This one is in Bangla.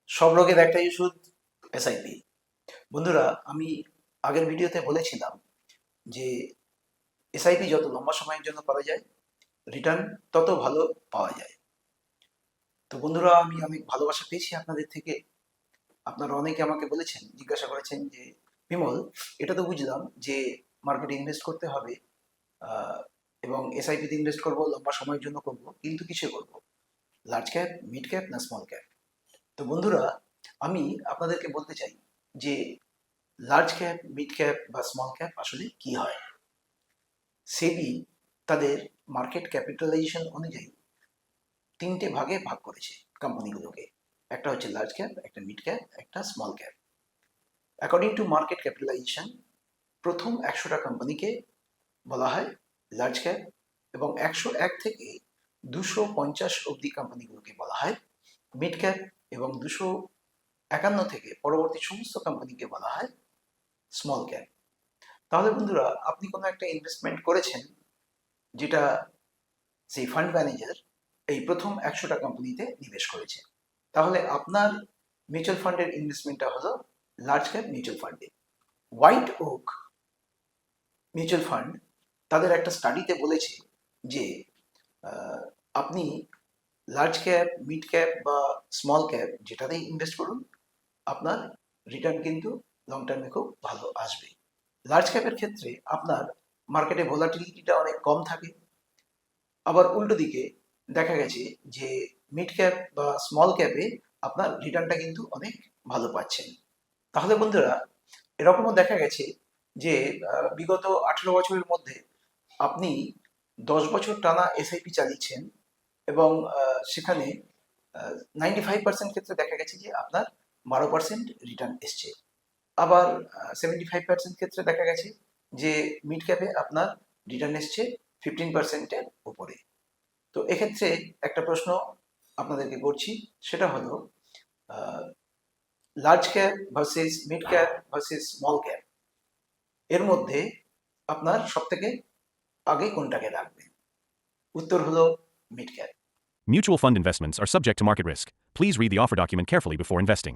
সব রোগের একটাই ওষুধ, এসআইপি। বন্ধুরা, আমি আগের ভিডিওতে বলেছিলাম যে এসআইপি যত লম্বা সময়ের জন্য করা যায়, রিটার্ন তত ভালো পাওয়া যায়। তো বন্ধুরা, আমি অনেক ভালোবাসা পেয়েছি আপনাদের থেকে। আপনারা অনেকে আমাকে বলেছেন, জিজ্ঞাসা করেছেন যে বিমল, এটা তো বুঝলাম যে মার্কেটে ইনভেস্ট করতে হবে, আহ, এবং এসআইপিতে ইনভেস্ট করব, লম্বা সময়ের জন্য করব, কিন্তু কিসে করব, লার্জ ক্যাপ, মিড ক্যাপ না স্মল ক্যাপ? তো বন্ধুরা, আমি আপনাদেরকে বলতে চাই যে লার্জ ক্যাপ, মিড ক্যাপ বা স্মল ক্যাপ আসলে কি হয়। সেবি তাদের মার্কেট ক্যাপিটালাইজেশন অনুযায়ী তিনটে ভাগে ভাগ করেছে কোম্পানিগুলোকে। একটা হচ্ছে লার্জ ক্যাপ, একটা মিড ক্যাপ, একটা small cap. According to market capitalisation, প্রথম 100টা কোম্পানিকে বলা হয় লার্জ ক্যাপ, এবং 101 থেকে 250 অব্দি কোম্পানিগুলোকে বলা হয় মিড ক্যাপ, এবং 251 থেকে পরবর্তী সমস্ত কোম্পানিকে বলা হয় স্মল ক্যাপ। তাহলে বন্ধুরা, আপনি কোনো একটা ইনভেস্টমেন্ট করেছেন, যেটা সেই ফান্ড ম্যানেজার এই প্রথম 100টা কোম্পানিতে নিবেশ করেছে, তাহলে আপনার মিউচুয়াল ফান্ডের ইনভেস্টমেন্টটা হলো লার্জ ক্যাপ মিউচুয়াল ফান্ডে। হোয়াইট ওক মিউচুয়াল ফান্ড তাদের একটা স্টাডিতে বলেছে যে আহ, আপনি লার্জ ক্যাপ, মিড ক্যাপ বা স্মল ক্যাপ যেটাতেই ইনভেস্ট করুন, আপনার রিটার্ন কিন্তু লং টার্মে খুব ভালো আসবে। লার্জ ক্যাপের ক্ষেত্রে আপনার মার্কেটে ভোলাটিলিটিটা অনেক কম থাকে। আবার উল্টো দিকে দেখা গেছে যে মিড ক্যাপ বা স্মল ক্যাপে আপনার রিটার্নটা কিন্তু অনেক ভালো পাচ্ছেন। তাহলে বন্ধুরা, এরকমও দেখা গেছে যে বিগত 18 বছরের মধ্যে আপনি 10 বছর টানা এসআইপি চালিয়েছেন, এবং সেখানে 95% ক্ষেত্রে দেখা গেছে যে আপনার 12% রিটার্ন এসছে। আবার 75% ক্ষেত্রে দেখা গেছে যে মিড ক্যাপে আপনার রিটার্ন এসছে 15%-এর উপরে। তো এক্ষেত্রে একটা প্রশ্ন আপনাদেরকে করছি, সেটা হলো large cap versus mid cap versus small cap, এর মধ্যে আপনার সব থেকে আগে কোনটাকে রাখবেন? উত্তর হলো mid cap. Mutual fund investments are subject to market risk. Please read the offer document carefully before investing.